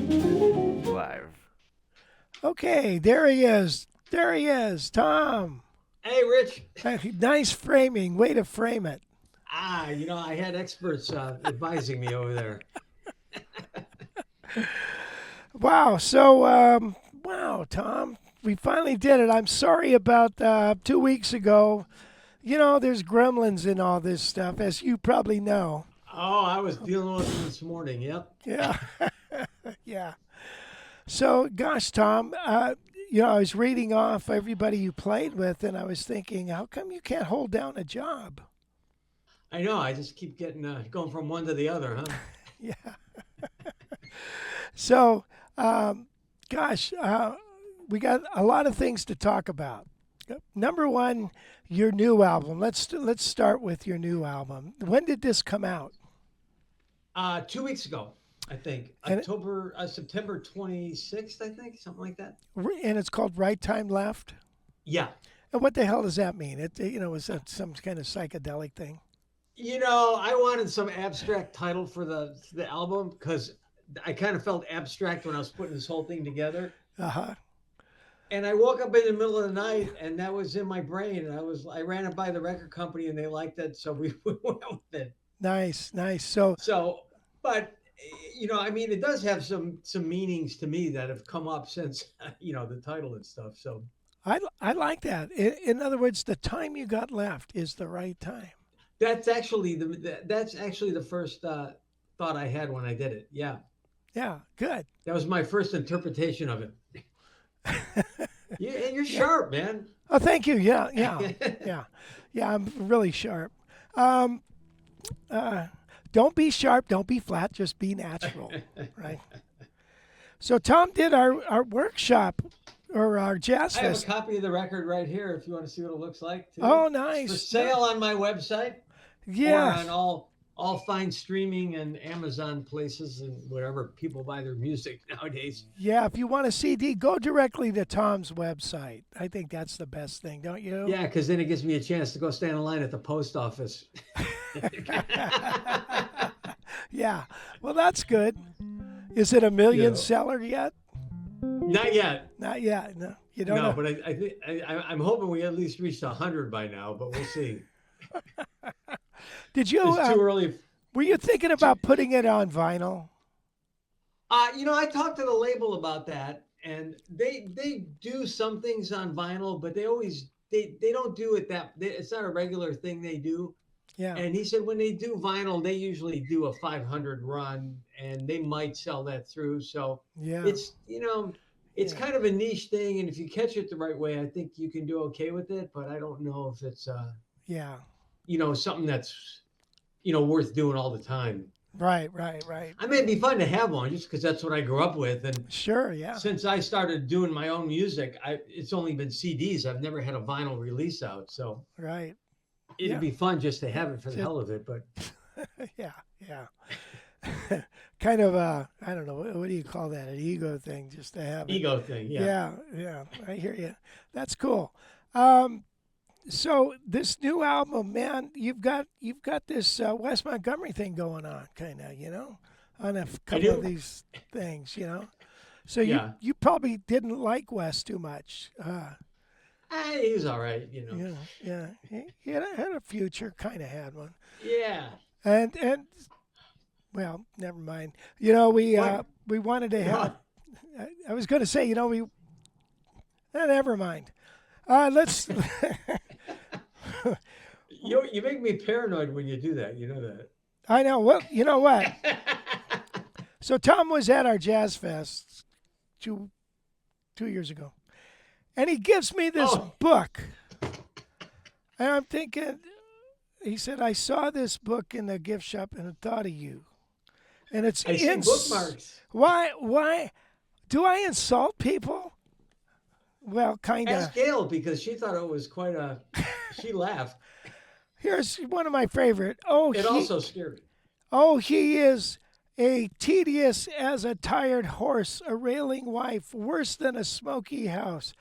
Live. Okay, there he is. There he is, Tom. Hey, Rich. Nice framing. Way to frame it. I had experts advising me over there. Wow. So, wow, Tom, we finally did it. I'm sorry about 2 weeks ago. There's gremlins in all this stuff, as you probably know. Oh, I was dealing with them this morning. Yep. Yeah. Yeah. So, gosh, Tom, I was reading off everybody you played with, and I was thinking, how come you can't hold down a job? I know. I just keep getting going from one to the other, huh? Yeah. So, gosh, we got a lot of things to talk about. Number one, your new album. Let's start with your new album. When did this come out? 2 weeks ago, I think. And September 26th, I think, something like that. and it's called Right Time Left. Yeah. And what the hell does that mean? Is that some kind of psychedelic thing? I wanted some abstract title for the album because I kind of felt abstract when I was putting this whole thing together. Uh huh. And I woke up in the middle of the night, and that was in my brain. And I ran it by the record company, and they liked it, so we went with it. Nice, nice. So, But I mean, it does have some meanings to me that have come up since the title and stuff. So I like that. In other words, the time you got left is the right time. that's actually the first thought I had when I did it. Yeah, Yeah, good. that was my first interpretation of it. Yeah, and you're Yeah. sharp, man. Oh, thank you. Yeah, yeah, yeah, yeah. I'm really sharp. Um, don't be sharp. Don't be flat. Just be natural, right? So Tom did our workshop or our jazz I have a fest. copy of the record right here if you want to see what it looks like too. Oh, It's for nice. sale on my website or Yeah, on all fine streaming and Amazon places and wherever people buy their music nowadays. yeah. If you want a CD, go directly to Tom's website. I think that's the best thing, don't you? Yeah, because then it gives me a chance to go stand in line at the post office. Yeah. Well, that's good. Is it a million Yeah. seller yet? Not yet. Not yet. No, you don't No, know. but I think I'm hoping we at least reached 100 by now, but we'll see. Did you? It's too early. Were you thinking about putting it on vinyl? I talked to the label about that, and they do some things on vinyl, but they don't do it it's not a regular thing they do. Yeah. And he said when they do vinyl, they usually do a 500 run, and they might sell that through. So Yeah. it's Yeah. kind of a niche thing, and if you catch it the right way, I think you can do okay with it. But I don't know if it's Yeah. something that's worth doing all the time. Right. Right. Right. I mean, it'd be fun to have one just because that's what I grew up with, and Sure. Yeah. since I started doing my own music, it's only been CDs. I've never had a vinyl release out, so Right. it'd Yeah. be fun just to have it for the hell of it. But Yeah. Yeah. Kind of I don't know. What do you call that? An ego thing, just to have it. ego thing, yeah. Yeah. Yeah. I hear you. That's cool. So this new album, man, you've got this Wes Montgomery thing going on, kind of, on a couple of do. these things. So Yeah. you probably didn't like Wes too much. He was all right, Yeah, yeah. He had a future, kind of had one, Yeah. and well, never mind. We wanted to have. What? I was going to say, never mind. Let's. You make me paranoid when you do that. You know that. I know. Well, you know what? So Tom was at our jazz fest 2 years ago, and he gives me this Oh. book, and I'm thinking. He said, "I saw this book in the gift shop and I thought of you." And it's I see bookmarks. Why do I insult people? Well, kind of. Ask Gail because she thought it was quite a. She laughed. Here's one of my favorite. It also scared me. He is A tedious as a tired horse, a railing wife, worse than a smoky house.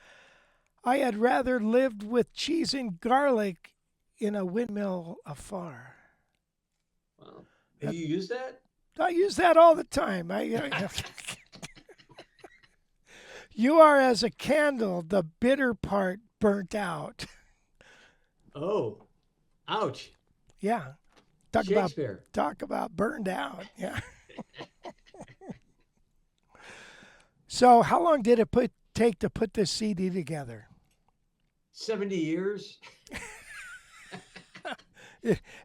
I had rather lived with cheese and garlic in a windmill afar. Wow. Have you used that? I use that all the time. You are as a candle, the bitter part burnt out. Oh, ouch. Yeah. Talk about Shakespeare. talk about burned out. Yeah. So how long did it take to put this CD together? 70 years.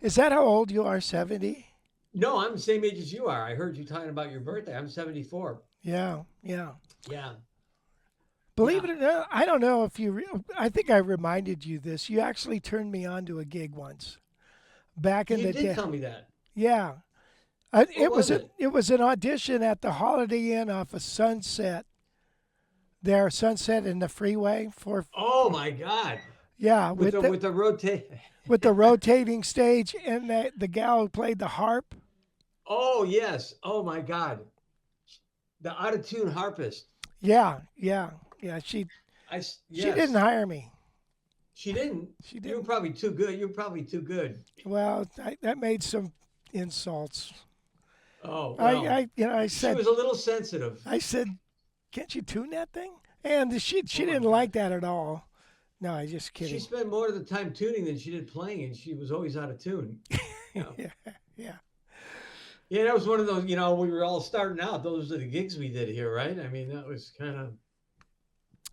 Is that how old you are? 70? No, I'm the same age as you are. I heard you talking about your birthday. I'm 74. Yeah, yeah. Yeah. Believe Yeah. it or not, I don't know if I think I reminded you this. You actually turned me on to a gig once back in You the did day. tell me that. Yeah. What was it? It was an audition at the Holiday Inn off of Sunset. There, Sunset in the freeway for Oh my God. yeah With the rotate. with the rotating stage and the gal who played the harp. Oh yes. Oh my God. The out of tune harpist. Yeah, yeah, yeah. She Yes. didn't hire me. She didn't. She You were didn't. probably too good. You were probably too good. Well, that made some insults. Oh well. I She said was a little sensitive. I said, can't you tune that thing? And she Oh my didn't God. like that at all. No, I just She kidding. spent more of the time tuning than she did playing, and she was always out of tune. Yeah. Yeah, yeah. Yeah, that was one of those, we were all starting out. Those are the gigs we did here, right? I mean, that was kind of,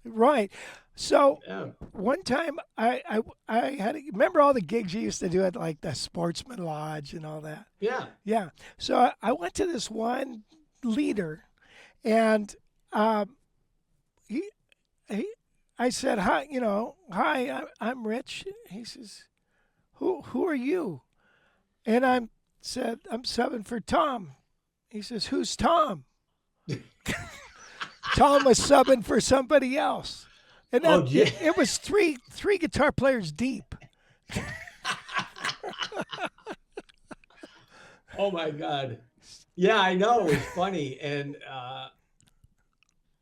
Right. So yeah. one time I had remember all the gigs you used to do at like the Sportsman Lodge and all that. Yeah. Yeah. So I went to this one leader, and he, he I said hi. Hi. I'm Rich. He says, who are you? And I said I'm subbing for Tom. He says, who's Tom? Tom was subbing for somebody else. And Oh, yeah. it was three guitar players deep. Oh my God. Yeah, I know. It was funny. And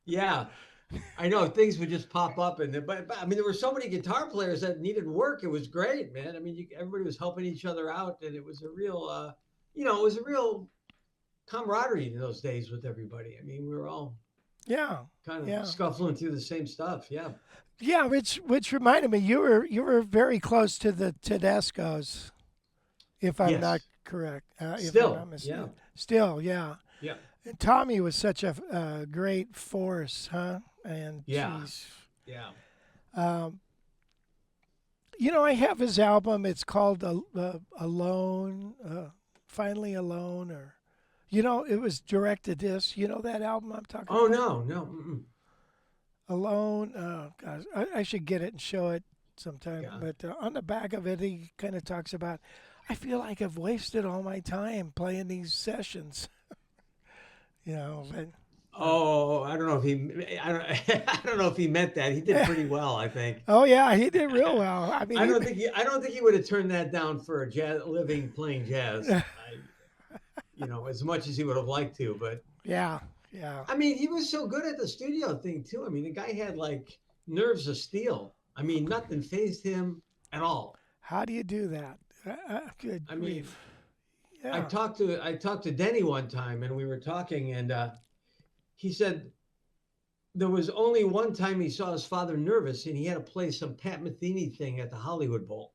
yeah, I know things would just pop up. But I mean, there were so many guitar players that needed work. It was great, man. I mean, everybody was helping each other out. And it was a real, it was a real camaraderie in those days with everybody. I mean, we were all Yeah, kind of yeah, scuffling through the same stuff. Yeah. yeah. Which reminded me, you were very close to the Tedescos, if I'm not Yes. correct. If I'm not Still. Yeah. mistaken. Still, yeah. Yeah. And Tommy was such a great force, huh? And Yeah. geez. Yeah. Um, I have his album. It's called Alone, Finally Alone, or it was direct to disc. You know that album I'm talking Oh about? no, no. Mm-mm. Alone. Oh gosh, I should get it and show it sometime. Yeah. But on the back of it, he kind of talks about, I feel like I've wasted all my time playing these sessions. But Oh, I don't know if I don't, I don't know if he meant that. He did pretty well, I think. oh yeah, he did real well. I mean, I don't think he would have turned that down for a living playing jazz. As much as he would have liked to, but yeah, yeah. I mean, he was so good at the studio thing too. I mean, the guy had like nerves of steel. I mean, nothing phased him at all. How do you do that? Good I mean, grief. Yeah. I talked to Denny one time, and we were talking, and he said there was only one time he saw his father nervous, and he had to play some Pat Metheny thing at the Hollywood Bowl.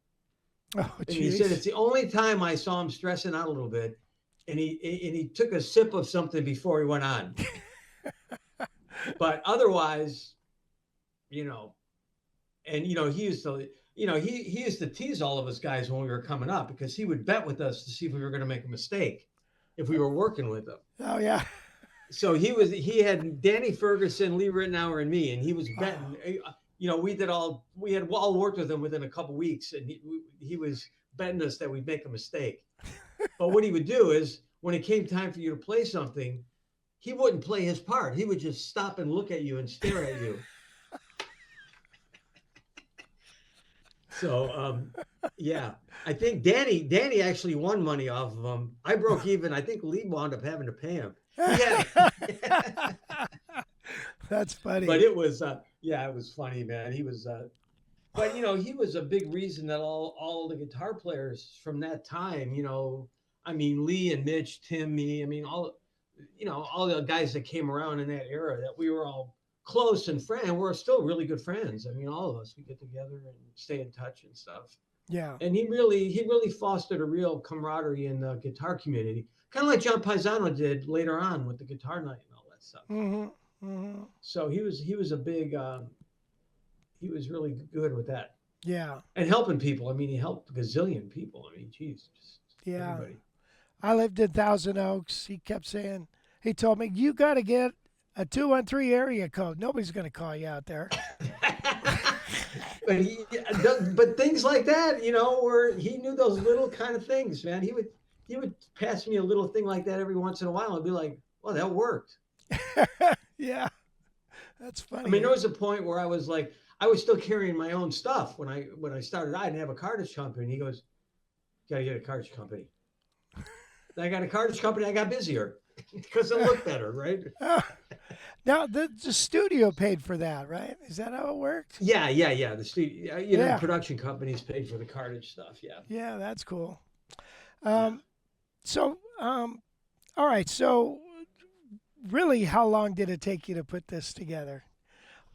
Oh, And he said it's jeez. the only time I saw him stressing out a little bit, and he took a sip of something before he went on. But otherwise, he used to. He used to tease all of us guys when we were coming up because he would bet with us to see if we were going to make a mistake if we were working with him. Oh yeah. So he had Danny Ferguson, Lee Rittenauer, and me, and he was betting. We had all worked with him within a couple weeks, and he was betting us that we'd make a mistake. But what he would do is when it came time for you to play something, he wouldn't play his part. He would just stop and look at you and stare at you. So Yeah, I think Danny actually won money off of him. I broke even. I think Lee wound up having to pay him. He had, That's but funny. it was yeah, it was funny, man. He was but he was a big reason that all the guitar players from that time, I mean Lee and Mitch, Tim, me, I mean all the guys that came around in that era, that we were all close and friends. We're still really good friends. I mean, all of us, we get together and stay in touch and stuff. Yeah. And he really fostered a real camaraderie in the guitar community, kind of like John Paisano did later on with the guitar night and all that stuff. Mm-hmm. Mm-hmm. So he was a big he was really good with that Yeah. and helping people. I mean, he helped a gazillion people. I mean, geez, just Yeah. everybody. I lived in Thousand Oaks. He kept saying, he told me, you got to get a 213 area code. Nobody's going to call you out there. but things like that, where he knew those little kind of things, man. He would pass me a little thing like that every once in a while and be like, "Well, that worked." Yeah. That's I mean, funny. there was a point where I was like, I was still carrying my own stuff when I started. I didn't have a cartage company. He goes, "You got to get a cartage company." I got a cartage company. I got busier because it looked better, right? Now, the studio paid for that, right? Is that how it worked? Yeah. The studio, the Yeah. production companies paid for the cartage stuff. Yeah, Yeah, that's cool. yeah. Um, so, all right. So, really, how long did it take you to put this together?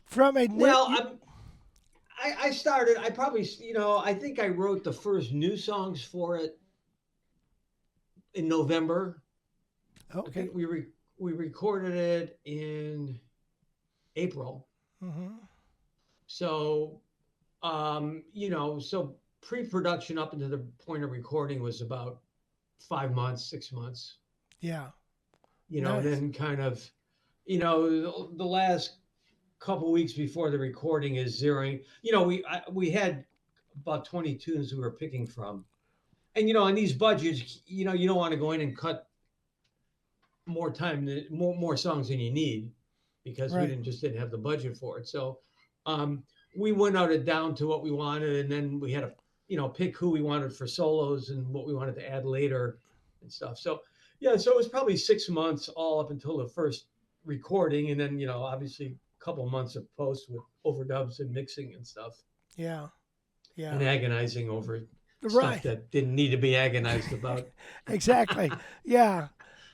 From a net, Well, I started. I probably, I think I wrote the first new songs for it in November. I okay. think we recorded it in April. Mm-hmm. So, so pre-production up into the point of recording was about 5 months, 6 months. Yeah. And Nice. then kind of, the last couple weeks before the recording is zeroing. We had about 20 tunes we were picking from, and in these budgets, you don't want to go in and cut more songs than you need, because we Right. didn't have the budget for it. So um, we went out it down to what we wanted, and then we had to pick who we wanted for solos and what we wanted to add later and stuff. So yeah, so it was probably 6 months all up until the first recording, and then obviously a couple months of post with overdubs and mixing and stuff, Yeah. and Yeah. agonizing over stuff Right. that didn't need to be agonized about. Exactly. Yeah.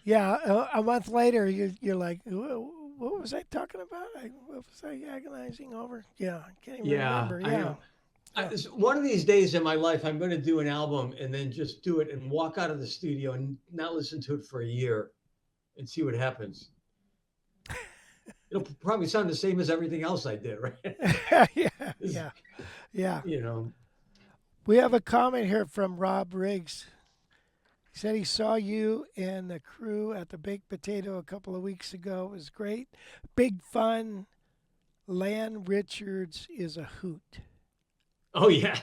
Yeah. A month later, you're like, what was I talking about? What was I agonizing over? Yeah. I can't even Yeah, remember. I Yeah. know. Yeah. One of these days in my life, I'm going to do an album and then just do it and walk out of the studio and not listen to it for a year and see what happens. It'll probably sound the same as everything else I did, right? Yeah. Yeah. Yeah. you know, We have a comment here from Rob Riggs. He said he saw you and the crew at the Baked Potato a couple of weeks ago. It was great. Big fun. Lan Richards is a hoot. oh yeah,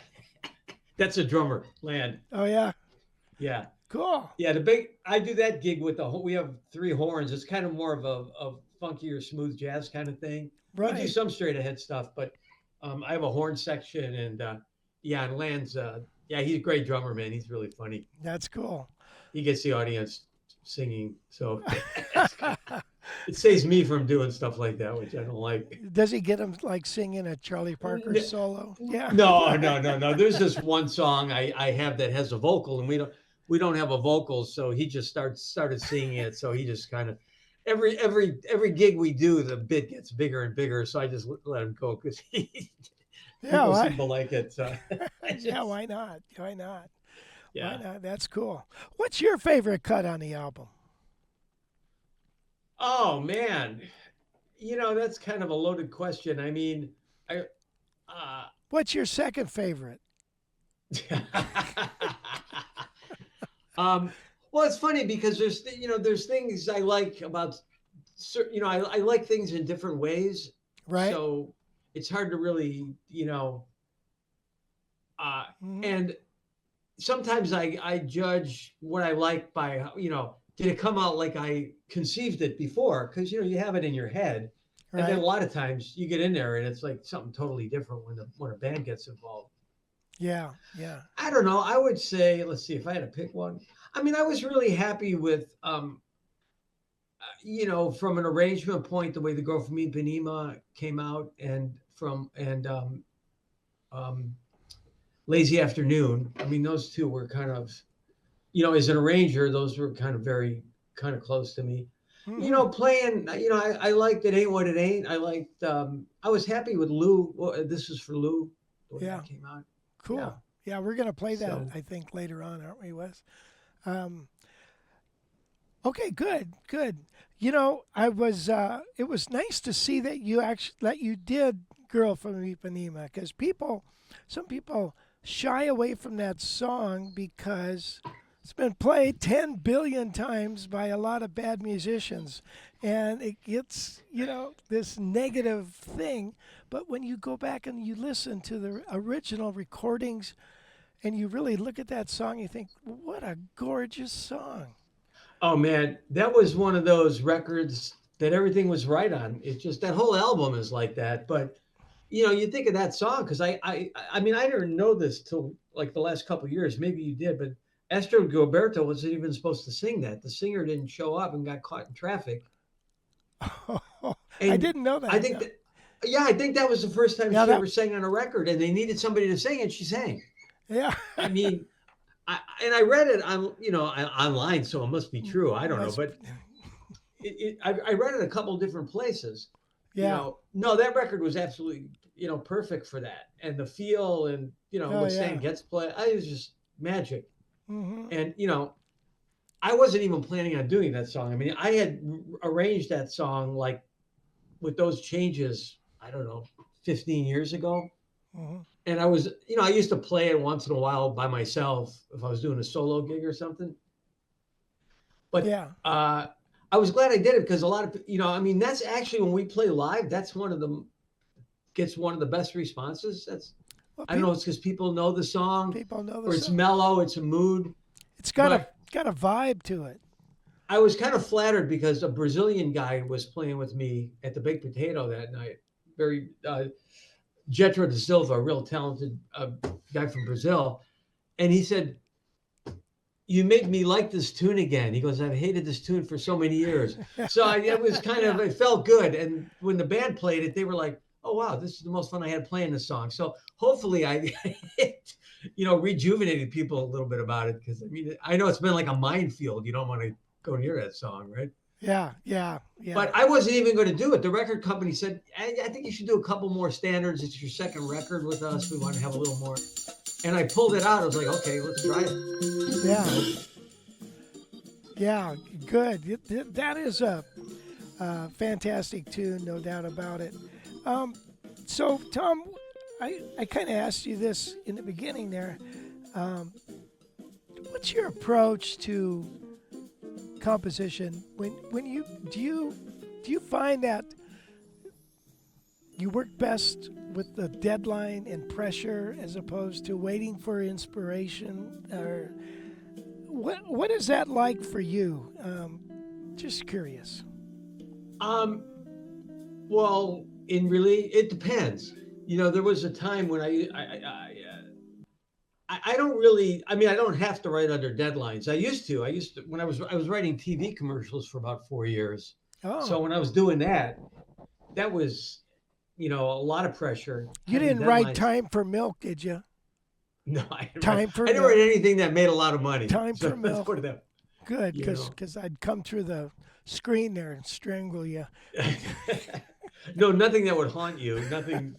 that's a drummer, Land. Oh, yeah. Yeah, Cool. yeah. I do that gig with we have three horns. It's kind of more of a funkier, smooth jazz kind of thing. We do Right. some straight ahead stuff, but I have a horn section, and yeah, and Land's yeah, he's a great drummer, man. He's really funny. That's cool. He gets the audience singing, so it saves me from doing stuff like that, which I don't like. Does he get him like singing a Charlie Parker N- solo? Yeah. No, no, no, no. There's this one song I have that has a vocal, and we don't have a vocal, so he just started singing it. So he just kind of every gig we do, the bit gets bigger and bigger. So I just let him go because Yeah. people seem Why? to like it. So I Yeah. just Why not? Why not? Why yeah. not? That's cool. What's your favorite cut on the album? Oh man, that's kind of a loaded question. I mean, I What's your second favorite? um, well, it's funny because there's things I like about I like things in different ways. Right. So it's hard to really uh, Hmm. and sometimes I judge what I like by did it come out like I conceived it before, because you have it in your head, and then a Right. lot of times you get in there and it's like something totally different when a band gets involved. Yeah, yeah, I don't know. I would say, let's see, if I had to pick one. I mean, I was really happy with, from an arrangement point, the way the girl from Ipanema came out, and um, Lazy Afternoon. I mean, those two were kind of, as an arranger, those were kind of very kind of close to me. hmm Playing, I liked It Ain't What It Ain't. I liked, I was happy with Lou. Well, this is for Lou, the way yeah. that came out. Yeah. Cool. Yeah, we're gonna play that So, I think later on, aren't we, Wes? Um, okay, good, good. I was. It was nice to see that you did "Girl from Ipanema" because some people shy away from that song because it's been played 10 billion times by a lot of bad musicians, and it gets this negative thing. But when you go back and you listen to the original recordings and you really look at that song, you think, what a gorgeous song. oh man, that was one of those records that everything was right on. It's just that whole album is like that. But you think of that song because I mean, I didn't know this till like the last couple of years. Maybe you did, but Esther Gilberto wasn't even supposed to sing that. The singer didn't show up and got caught in traffic. I And didn't know I that. think that, yeah, I think that was the first time Yeah, she that. ever sang on a record, and they needed somebody to sing, and she sang. Yeah, I mean, and I read it on online, so it must be true. I don't know, must. but I read it a couple different places. Yeah. No, that record was absolutely perfect for that, and the feel, and Oh what yeah. Stan Getz play, I was just magic. hmm And I wasn't even planning on doing that song. I mean, I had arranged that song like with those changes. I don't know, 15 years ago. hmm And I was, I used to play it once in a while by myself if I was doing a solo gig or something. But Yeah. I was glad I did it because a lot of, I mean, that's actually when we play live, that's one of the gets one of the best responses. That's Well, I don't know, it's because people know the song people know the or it's song. mellow, it's a mood. It's But got a vibe to it. I was kind of flattered because a Brazilian guy was playing with me at the Baked Potato that night. Very Jetro da Silva, a real talented guy from Brazil, and he said, "You made me like this tune again." He goes, "I've hated this tune for so many years." So it was kind of Yeah. it felt good. And when the band played it, they were like, "Oh wow, this is the most fun I had playing this song." So hopefully I, rejuvenated people a little bit about it because I mean I know it's been like a minefield. You don't want to go near that song, right? Yeah. Yeah. Yeah. But I wasn't even going to do it. The record company said, I think you should do a couple more standards. It's your second record with us. We want to have a little more. And I pulled it out. I was like, okay, let's try it. Yeah. So, Yeah. Good. That is a fantastic tune, no doubt about it. Um, so, Tom, I kind of asked you this in the beginning there. Um, what's your approach to composition when you do you find that you work best with the deadline and pressure as opposed to waiting for inspiration, or what is that like for you? Just curious. um, well, it depends. There was a time when I don't really. I mean, I don't have to write under deadlines. I used to when I was writing TV commercials for about 4 years. So Oh, when I was doing that, that was a lot of pressure you having didn't write deadlines. Time for Milk, did you? No, I didn't write. Time for I didn't write Milk. anything that made a lot of money. Time So for let's Milk. put it that. Good, You know. because I'd come through the screen there and strangle you. No, nothing that would haunt you. Nothing.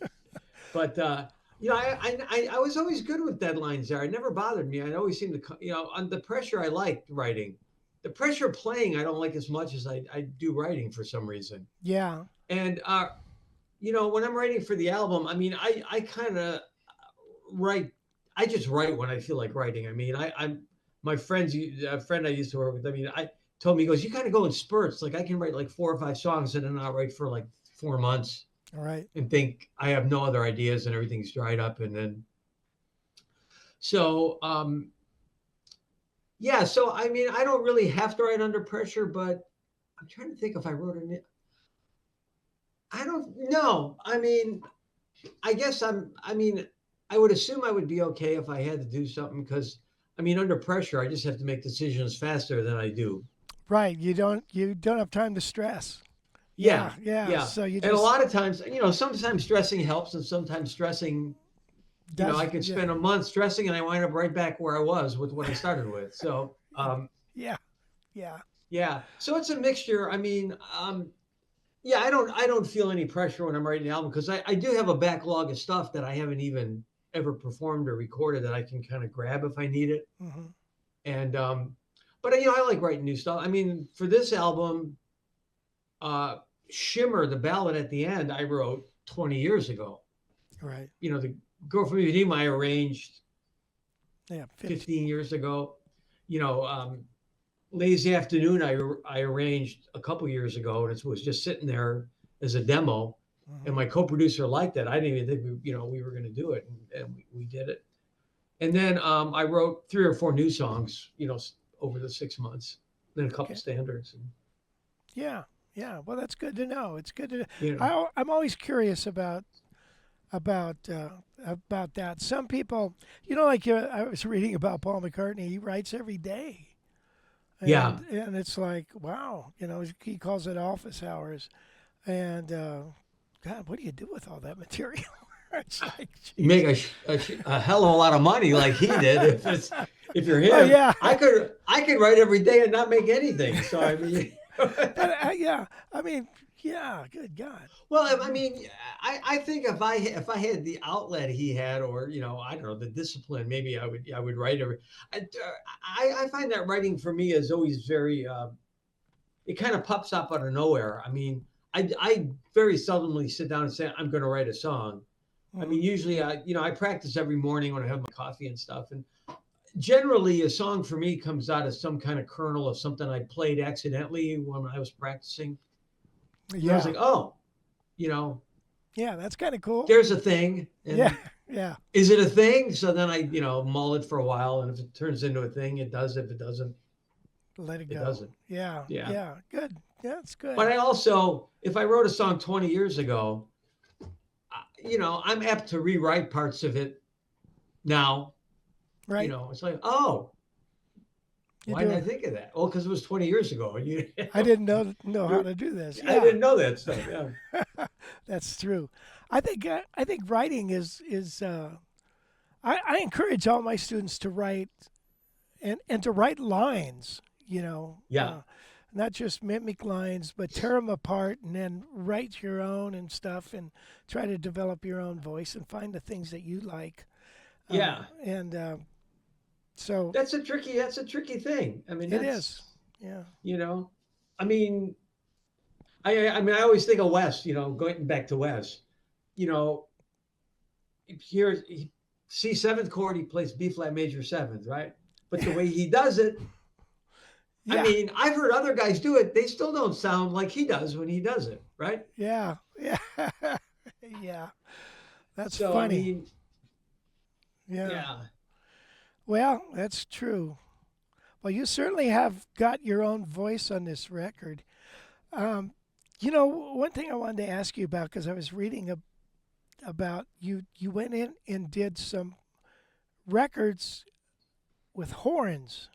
But I was always good with deadlines. There, it never bothered me. I always seemed to, on the pressure. I liked writing. The pressure of playing, I don't like as much as I do writing for some reason. Yeah. And when I'm writing for the album, I mean, I kind of write. I just write when I feel like writing. I mean, I'm my friends. A friend I used to work with. I mean, I told me he goes, you kind of go in spurts. Like I can write like 4 or 5 songs and then I'll write for like 4 months All right. and think I have no other ideas and everything's dried up. And then so yeah. So I mean, I don't really have to write under pressure, but I'm trying to think if I wrote it. I don't know. I mean, I guess I mean, I would assume I would be okay if I had to do something because, I mean, under pressure, I just have to make decisions faster than I do. Right. You don't have time to stress. Yeah, Yeah, yeah. yeah. So you And a just lot of times, sometimes stressing helps, and sometimes stressing, I does could yeah. spend a month stressing, and I wind up right back where I was with what I started with. So, Yeah. Yeah. yeah. So it's a mixture. I mean, yeah, I don't feel any pressure when I'm writing an album because I do have a backlog of stuff that I haven't even ever performed or recorded that I can kind of grab if I need it. Hmm. And but I like writing new stuff. I mean, for this album, uh, Shimmer, the ballad at the end, I wrote 20 years ago. Right. The Girl from Ipanema I arranged Yeah. 50. 15 years ago. You know, Lazy Afternoon I arranged a couple years ago, and it was just sitting there as a demo. And Hmm. my co-producer liked it. I didn't even think we were going to do it, and we did it. And then I wrote 3 or 4 new songs, over the 6 months, then a couple Okay. standards. And, Yeah. Yeah. Well, that's good to know. It's good to know. you know, I'm always curious about that. Some people, like I was reading about Paul McCartney. He writes every day, yeah, and it's like, wow. He calls it office hours, and God, what do you do with all that material? It's like, you jeez. make a hell of a lot of money like he did. If you're Well, him, yeah, I could write every day and not make anything. So I mean, but yeah, I mean, yeah, good God. well, I mean, I think if I had the outlet he had, or I don't know, the discipline, maybe I would write every. I find that writing for me is always very. It kind of pops up out of nowhere. I mean, I very seldomly sit down and say I'm going to write a song. I Hmm. mean, usually I practice every morning when I have my coffee and stuff, and generally a song for me comes out of some kind of kernel of something I played accidentally when I was practicing, and I was Yeah, like, oh, you know, yeah, that's kind of cool. there's a thing, Yeah, and yeah, is it a thing? So then I mull it for a while, and if it turns into a thing, it does. If it doesn't, let it it go. doesn't. Yeah, Yeah. yeah, good. Yeah, it's But good. I also, if I wrote a song 20 years ago, I'm apt to rewrite parts of it now. Right. It's like, oh, You why didn't I do. think of that? Well, because it was 20 years ago. I didn't know how You're, to do this. I Yeah, didn't know that stuff. Yeah. that's true. I think writing is. I encourage all my students to write and to write lines. Yeah. Not just mimic lines, but tear them apart and then write your own and stuff, and try to develop your own voice and find the things that you like. Yeah. And so That's a tricky thing. I mean, it is. Yeah. you know, I mean, I always think of Wes, going back to Wes, you know, here, C seventh chord, he plays B flat major seventh, right? But the way he does it, I Yeah. mean, I've heard other guys do it. They still don't sound like he does when he does it, right? Yeah. Yeah. Yeah. That's So, I funny. mean, Yeah. yeah. Well, that's true. Well, you certainly have got your own voice on this record. Um, one thing I wanted to ask you about, because I was reading about you. You went in and did some records with horns,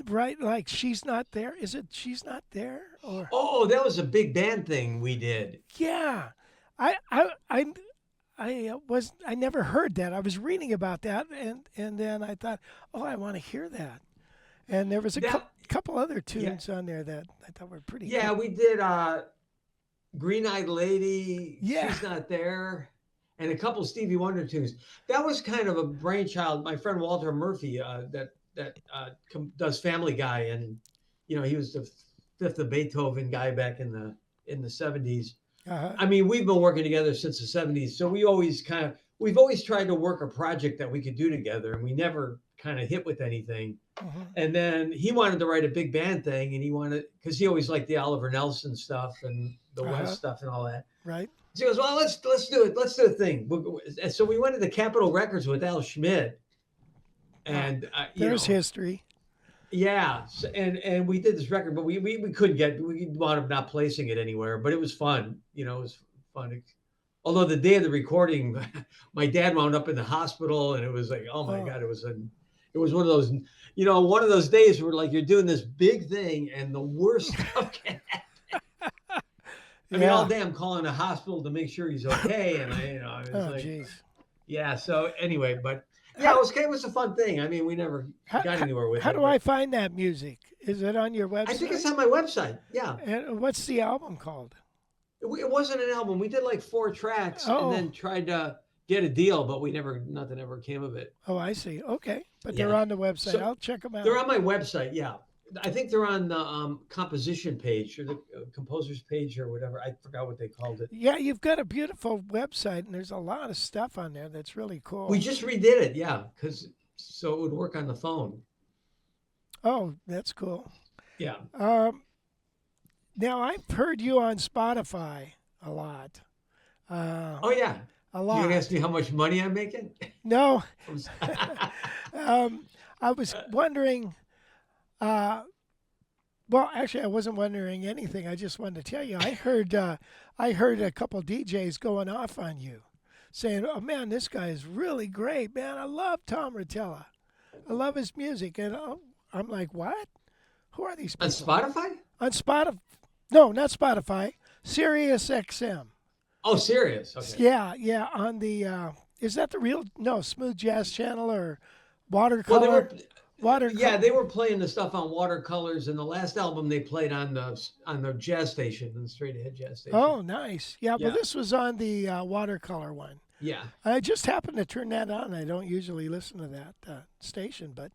right? Like She's Not There. Is it She's Not There? Or Oh, that was a big band thing we did. yeah, I I I I never heard that. I was reading about that, and then I thought, oh, I want to hear that. And there was a That, couple other yeah, tunes on there that I thought were pretty yeah, cool. we did Green Eyed Lady, Yeah. She's Not There, and a couple Stevie Wonder tunes. That was kind of a brainchild. My friend Walter Murphy, does Family Guy, and he was the fifth of Beethoven guy back in the 70s. Uh-huh. I mean, we've been working together since the 70s, so we've always tried to work a project that we could do together, and we never kind of hit with anything. Hmm. And then he wanted to write a big band thing, and he wanted, because he always liked the Oliver Nelson stuff and the Uh-huh. West stuff and all that. Right. So he goes, well, let's do it. Let's do a thing. And so we went into Capitol Records with Al Schmidt, Ah, and there's history. yeah, and we did this record, but we couldn't we wound up not placing it anywhere. But it was fun. It was fun. Although the day of the recording, my dad wound up in the hospital, and it was like, oh my Oh, God, it was one of those, one of those days where like you're doing this big thing, and the worst stuff can happen. I mean, all yeah. day I'm calling the hospital to make sure he's okay, and I was Oh, like, geez. yeah. So anyway, but yeah, How, do- it was a fun thing. I mean, we never how, got how, anywhere with how it, do I but find that music? Is it on your I think it's website? on my website. Yeah. And what's the album called? It wasn't an album. We did like 4 tracks and Oh, then tried to get a deal, but nothing ever came of it. oh, I see. Okay, but they're Yeah. on the website. So I'll check them they're out. on my website. Yeah. I think they're on the composition page or the composer's page or whatever. I forgot what they called it. Yeah, you've got a beautiful website, and there's a lot of stuff on there that's really We cool. just redid it. Yeah. So it would work on the phone. Oh, that's cool. Yeah. Um, Now I've heard you on Spotify a lot. Uh, Oh, yeah. a You gonna ask lot. me how much money I'm making? No, I'm s- I was wondering. Uh, well, actually, I wasn't wondering anything. I just wanted to tell you. I heard a couple DJs going off on you, saying, "Oh man, this guy is really great, man. I love Thom Rotella. I love his music." And I'm like, "What? Who are these on people?" Spotify? On Spotify? No, not Spotify. Sirius XM. Oh, serious. Okay. Yeah, yeah. On the is that the real no Smooth Jazz Channel or Well, Watercolor? yeah, Watercolor. they were playing the stuff on watercolors, and the last album they played on the jazz station, on the straight ahead jazz station. Oh, nice. Yeah, but Yeah, this was on the watercolor one. yeah, I just happened to turn that on. I don't usually listen to that station, but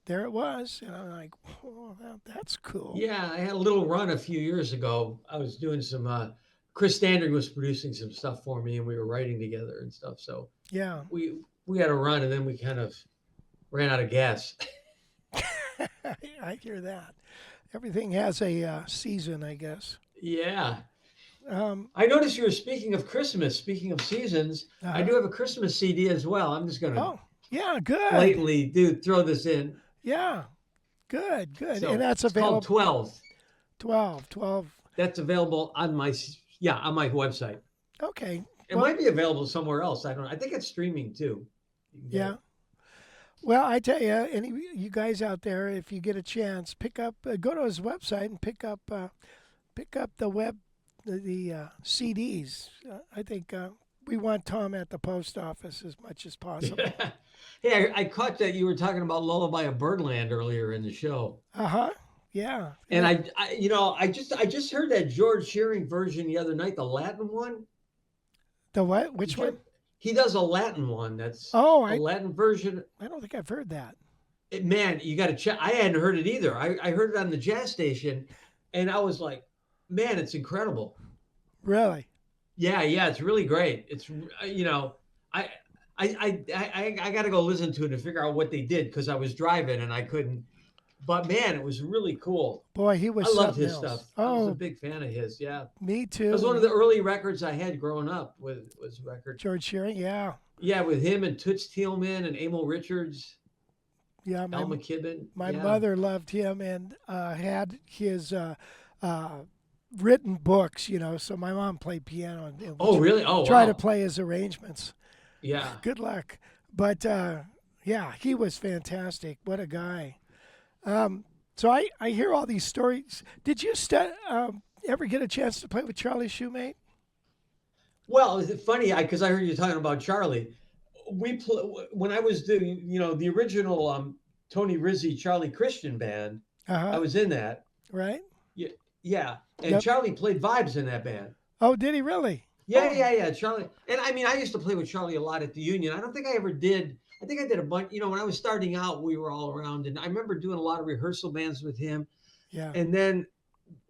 there it was, and I'm like, oh, that's cool. yeah. I had a little run a few years ago. I was doing some. Chris Standard was producing some stuff for me, and we were writing together and stuff. So Yeah, we had a run, and then we kind of ran out of gas. I hear that. Everything has a season, I guess. Yeah. Um, I noticed you were speaking of Christmas. Speaking of seasons, I uh do have a Christmas CD as well. I'm just gonna Oh, yeah, good. blatantly throw this in. Yeah, good, good. And So that's it's called available 12. 12, 12. That's available on on my website. Okay. It Well, might be available somewhere else. I don't know. I think it's streaming too. You can get yeah. it. Well, I tell you, any you guys out there, if you get a chance, pick up, go to his website and pick up the CDs. I think we want Tom at the post office as much as possible. Hey, I caught that you were talking about Lullaby of Birdland earlier in the show, Uh huh. Yeah. and I just heard that George Shearing version the other night, the Latin one. The what? Did Which you? one? He does a Latin one. That's Oh, a Latin version. I don't think I've heard that. Man, you got to check. I hadn't heard it either. I heard it on the jazz station, and I was like, man, it's incredible. Really? Yeah, yeah, it's really great. I I got to go listen to it and figure out what they did because I was driving and I couldn't. But man, it was really cool. Boy, he I was loved something his else. stuff. I was a Oh, big fan of his. Yeah, me it was one of too. the early records I had growing up. Was record. George Shearing. Yeah. Yeah, with him and Toots Thielman and Emil Richards, Yeah. Al McKibben. My Yeah. mother loved him and had his uh, written books, so my mom played piano and we Oh, really? Oh, try to wow. play his arrangements. Yeah. Good luck. But yeah, he was fantastic. What a guy. So I hear all these stories. Did you ever get a chance to play with Charlie Shoemate? Well, it's funny because I heard you talking about Charlie. When I was doing, the original Tony Rizzi Charlie Christian band. Uh I huh. was in that. Right? Yeah, yeah. And Yep. Charlie played vibes in that band. Oh, did he really? Yeah, Oh, yeah, yeah. Charlie. And I mean, I used to play with Charlie a lot at the Union. I don't think I ever did. I think I did a bunch. When I was starting out, we were all around, and I remember doing a lot of rehearsal bands with him. yeah. And then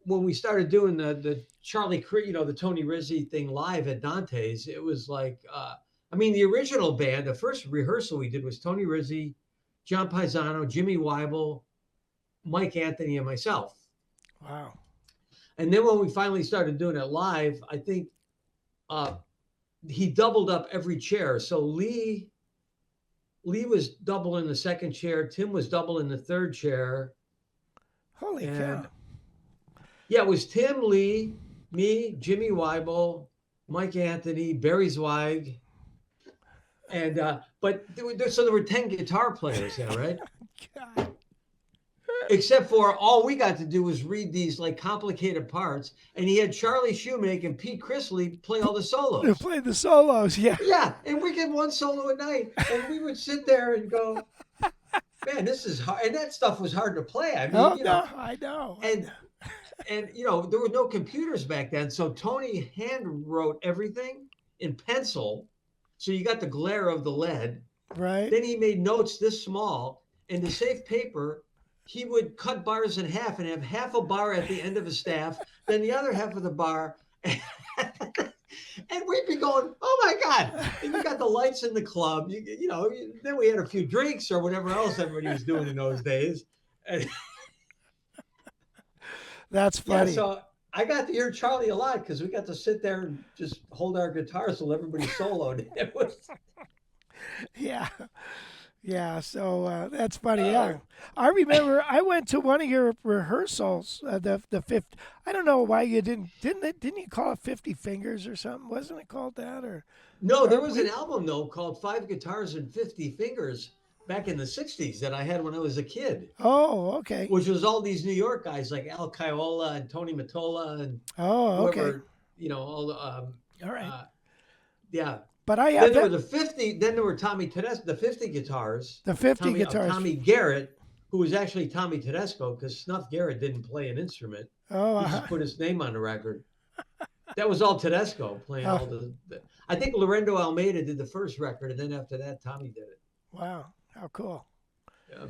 when we started doing the Charlie, the Tony Rizzi thing live at Dante's, it was like, I mean, the original band, the first rehearsal we did was Tony Rizzi, John Paisano, Jimmy Weibel, Mike Anthony, and myself. Wow. And then when we finally started doing it live, I think uh, he doubled up every chair. So Lee was double in the second chair, Tim was double in the third chair, Holy and cow. yeah, it was Tim, Lee, me, Jimmy Weibel, Mike Anthony, Barry Zweig, and but so there were 10 guitar players there, right? God. Except for all we got to do was read these like complicated parts, and he had Charlie Shoemake and Pete Chrisley play all the They solos. played the solos. Yeah. Yeah, and we get one solo a night, and we would sit there and go, "Man, this is hard." And that stuff was hard to play. I mean, Oh no, I know. I and know. there were no computers back then, so Tony hand wrote everything in pencil, so you got the glare of the lead. Right. Then he made notes this small, and to save paper, he would cut bars in half and have half a bar at the end of a staff, then the other half of the bar. And we'd be going, "Oh my God." And you got the lights in the club. Then we had a few drinks or whatever else everybody was doing in those days. And That's yeah, funny. so I got to hear Charlie a lot because we got to sit there and just hold our guitars while everybody soloed. It was, Yeah. Yeah, so that's funny. uh, Yeah, I remember I went to one of your rehearsals. The fifth. I don't know why you didn't you call it 50 Fingers or something? Wasn't it called that no, there or was an we? album though called Five Guitars and 50 Fingers back in the 60s that I had when I was a kid, Oh, okay. which was all these New York guys like Al Caiola and Tony Mottola and Oh, okay. whoever, all the, All right. uh, yeah. But I Then have there were that the 50, then there were Tommy Tedesco, the 50 guitars, the 50 guitars. Tommy Garrett, who was actually Tommy Tedesco because Snuff Garrett didn't play an instrument. Oh, He just put his name on the record. That was all Tedesco playing oh, all I think Lorenzo Almeida did the first record, and then after that, Tommy did it. wow. How cool. Yeah.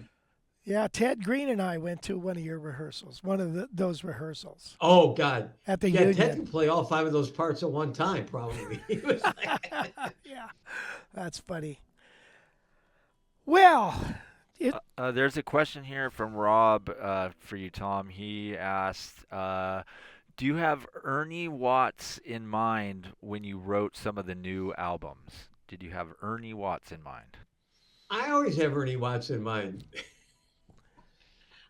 Yeah, Ted Green and I went to one of your rehearsals, one of those rehearsals Oh God. at the Yeah, Ted Union. could play all five of those parts at one time, probably. He was like, Yeah, that's funny. Well, it There's a question here from Rob for you, Tom. He asked, do you have Ernie Watts in mind when you wrote some of the new albums? Did you have Ernie Watts in mind? I always have Ernie Watts in mind.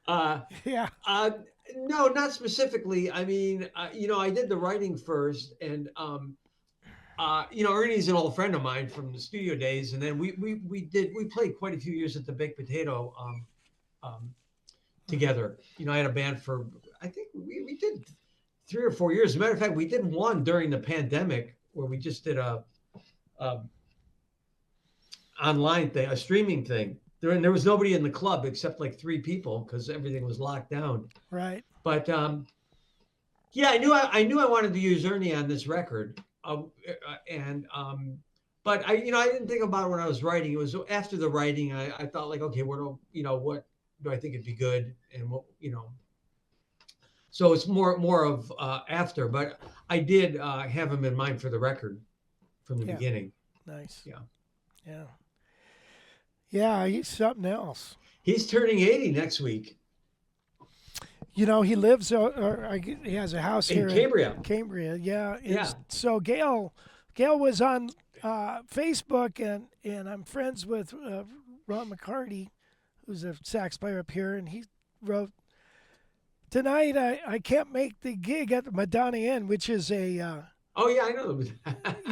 Uh, yeah, uh, no, not specifically. I mean, I did the writing first, and Ernie's an old friend of mine from the studio days, and then we played quite a few years at the Baked Potato um, together. I had a band for I think we did 3 or 4 years. As a matter of fact, we did one during the pandemic where we just did a online thing, a streaming thing. There was nobody in the club except like three people because everything was locked down. right. But yeah, I knew I wanted to use Ernie on this record, and but I didn't think about it when I was writing. It was after the writing I thought like, okay, what do I think would be good, and what. So it's more of after, but I did have him in mind for the record from the Yeah, beginning. nice. Yeah, Yeah, yeah. He's something else. he's turning 80 next week He lives he has a house in here Cambria. in Cambria. Yeah, Yeah. so Gail was on Facebook, and I'm friends with Ron McCarty, who's a sax player up here, and he wrote tonight. I can't make the gig at the Madonna Inn, which is a Oh yeah, I know.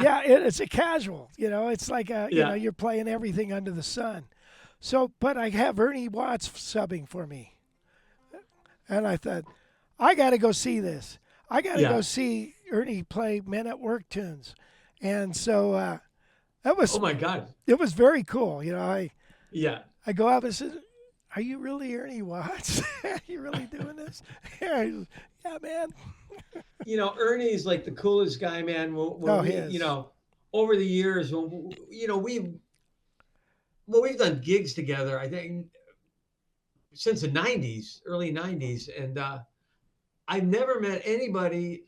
yeah, it's a casual. It's like Yeah. you're playing everything under the sun. So, but I have Ernie Watts subbing for me, and I thought I got to go see this. I got to Yeah. go see Ernie play Men at Work tunes, and so that Oh was my God. it was very cool. Yeah. I go up and said, "Are you really Ernie Watts? Are you really doing this?" Yeah, man. Ernie's like the coolest guy, man. Oh, he is. Over the years, we've done gigs together. I think since the '90s, early '90s, and I've never met anybody.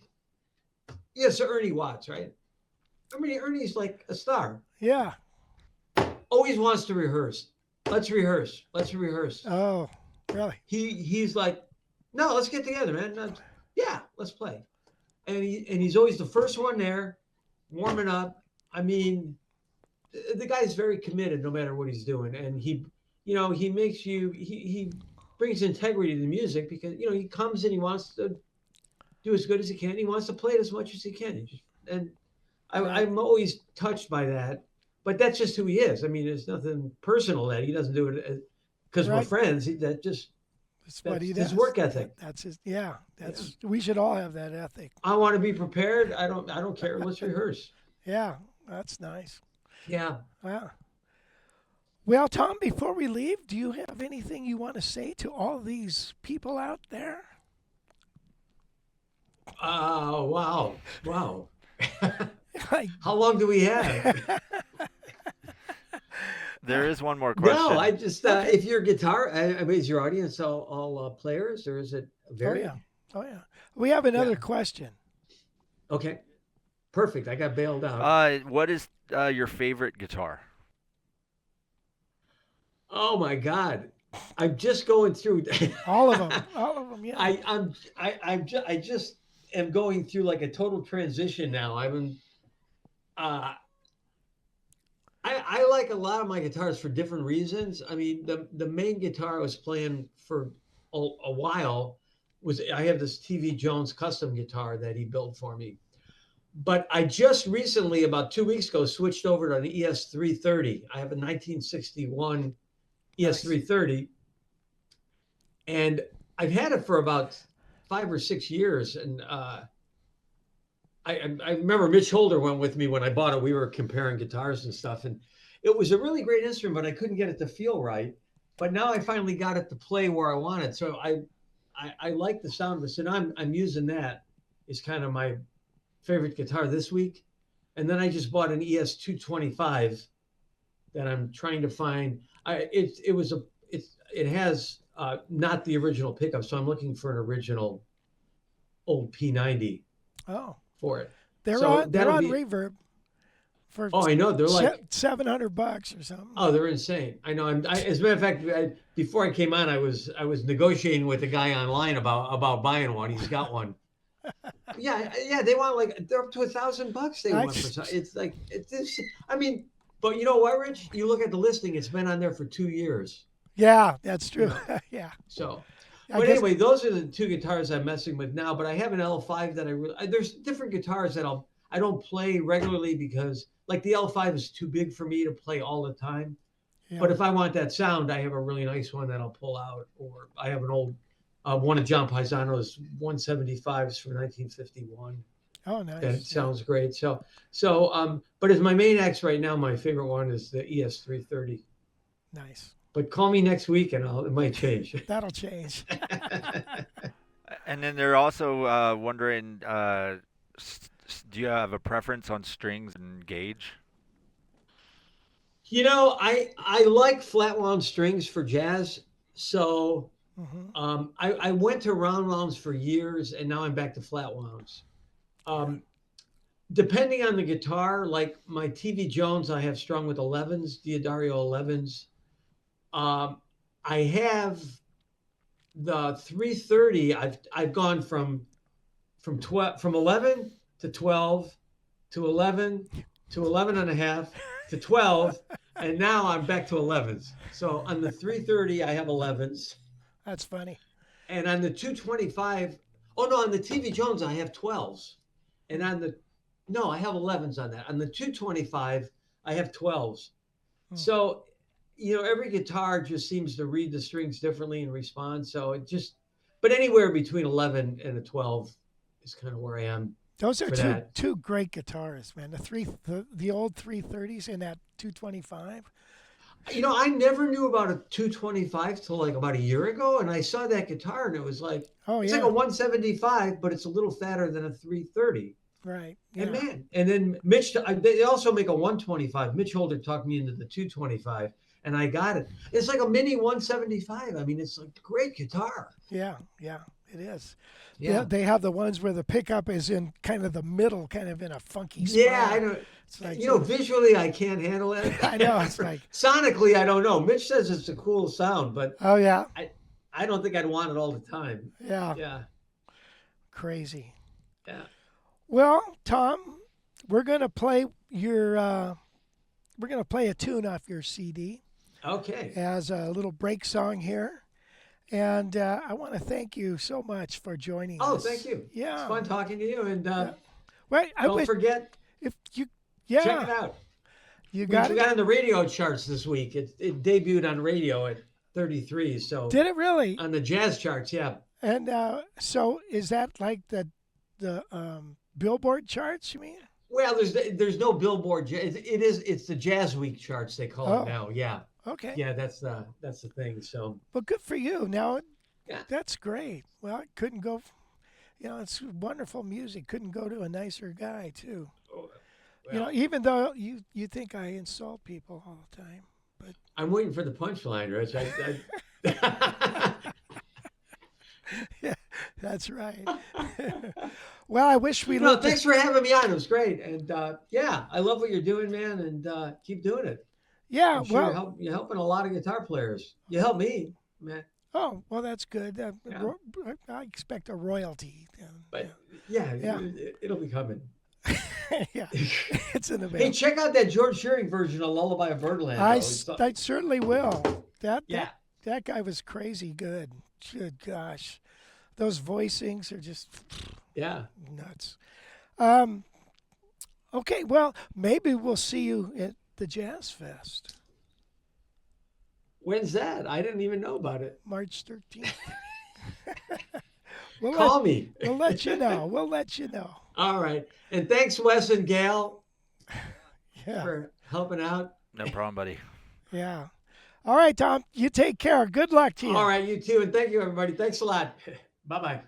Yes, so Ernie Watts, right? I mean, Ernie's like a star. Yeah. Always wants to rehearse. Let's rehearse. Let's rehearse. Oh, really? He's like, no, let's get together, man. Yeah, let's play. And he's always the first one there, warming up. I mean, the guy's very committed no matter what he's doing, and he makes he brings integrity to the music because he comes and he wants to do as good as he can. He wants to play it as much as he can. And Right. I'm always touched by that. But that's just who he is. I mean, there's nothing personal that he doesn't do it because we're Right. friends. That's what he That's his does. work ethic. That's his. Yeah. Yeah. We should all have that ethic. I want to be prepared. I don't care. Let's rehearse. Yeah. That's nice. Yeah. Wow. Well, Tom, before we leave, do you have anything you want to say to all these people out there? Wow. Wow. I, How long do we have? There is one more No, question. I just Okay. if your guitar, I mean, is your audience all players or is it oh varied? yeah. Oh yeah. We have another Yeah. question. Okay. Perfect. I got bailed out. What is your favorite guitar? Oh my God. I'm just going through. All of them. All of them. Yeah. I just am going through like a total transition now. Uh, I like a lot of my guitars for different reasons. I mean, the main guitar I was playing for a while was I have this TV Jones custom guitar that he built for me. But I just recently, about 2 weeks ago, switched over to an ES330. I have a 1961 Nice. ES330, and I've had it for about 5 or 6 years. And I remember Mitch Holder went with me when I bought it. We were comparing guitars and stuff, and it was a really great instrument, but I couldn't get it to feel right. But now I finally got it to play where I wanted. So I like the sound of it. So now I'm using that as kind of my favorite guitar this week. And then I just bought an ES225 that I'm trying to find. It has not the original pickup, so I'm looking for an original old P90 Oh, for it. they're So on. They're that'll on be. reverb for Oh, I know they're like. $700 or something. Oh, they're insane. I know. As a matter of fact, before I came on, I was negotiating with a guy online about buying one. He's got one. Yeah, yeah. They want like they're up to $1,000. They I, want for some. It's like it's. I mean, but you know what, Rich? You look at the listing. It's been on there for 2 years. yeah, that's You true. know. yeah. So, I but guess. anyway, those are the two guitars I'm messing with now. But I have an L5 that there's different guitars that I don't play regularly because like the L5 is too big for me to play all the time. Yeah. But if I want that sound, I have a really nice one that I'll pull out. Or I have an old one of John Paisano's 175s from 1951 Oh, that nice. Yeah. sounds great. But as my main X right now, my favorite one is the ES330. Nice. But call me next week and it might change. That'll change. And then they're also wondering, do you have a preference on strings and gauge? I like flat wound strings for jazz. So hmm I went to round wounds for years, and now I'm back to flat wounds. Yeah. Um, Depending on the guitar, like my TV Jones, I have strung with 11s, Diodario 11s. Um, I have the 330. I've gone from 11 to 12 to 11 to 11 and a half to 12, and now I'm back to 11s. So on the 330, I have 11s, That's funny. and on the 225, oh no, on the TV Jones, I have 12s, and on the no, I have 11s on that. On the 225, I have 12s. Hmm. So, every guitar just seems to read the strings differently and respond. But anywhere between 11 and a 12 is kind of where I am Those are for two that. two great guitars, man. The old 330s and that 225. I never knew about a 225 till like about a year ago, and I saw that guitar, and it was like Oh it's like a yeah. 175, but it's a little fatter than a 330. Right. And Yeah. man, and then they also make a 125. Mitch Holder talked me into the 225, and I got it. It's like a mini 175. I mean, it's like a great guitar. Yeah. Yeah. It is. Yeah. Yeah, They have the ones where the pickup is in kind of the middle, kind of in a funky yeah. I spot. don't. It's like Visually, I can't handle it. I know. It's like Sonically, I don't know. Mitch says it's a cool sound, but oh yeah. I don't think I'd want it all the time. Yeah. Yeah, Crazy. yeah. Well, Tom, we're gonna play your we're gonna play a tune off your CD Okay. as a little break song here. And I want to thank you so much for joining Oh, us. thank you. It's Yeah. fun talking to you, and Yeah. Well, I don't wish forget. If you, Check it yeah, out. you We got it. got on the radio charts this week. It debuted on radio at 33. So Did it really? on the jazz charts, yeah. And so is that like the Billboard charts? You mean? Well, there's no Billboard. It's the Jazz Week charts they call it Oh, now. Yeah, okay. yeah, that's the thing. So Well, good for you. Now, yeah, that's great. Well, it couldn't go. It's wonderful music. Couldn't go to a nicer guy too. oh, Even though you think I insult people all the time, but I'm waiting for the punchline, Rich. yeah, that's right. Well, I wish we No, lived. thanks for having me on. It was great, and yeah, I love what you're doing, man, and keep doing it. Yeah. I'm sure Well. you're helping a lot of guitar players. You help me, man. Oh, well, that's good. Yeah. I expect a royalty. But yeah, Yeah. it'll be coming. Yeah, it's in the Hey, mail. check out that George Shearing version of Lullaby of Birdland. though. I certainly will. Yeah. That guy was crazy good. Good gosh, those voicings are just Yeah. nuts. Okay, well, maybe we'll see you at the Jazz Fest, When's that? I didn't even know about it. March 13th. we'll Call let, me. we'll let you know. We'll let you know. All right. And thanks, Wes and Gail, Yeah, for helping out. No problem, buddy. yeah. All right, Tom. You take care. Good luck to you. All right, you too. And thank you, everybody. Thanks a lot. Bye bye.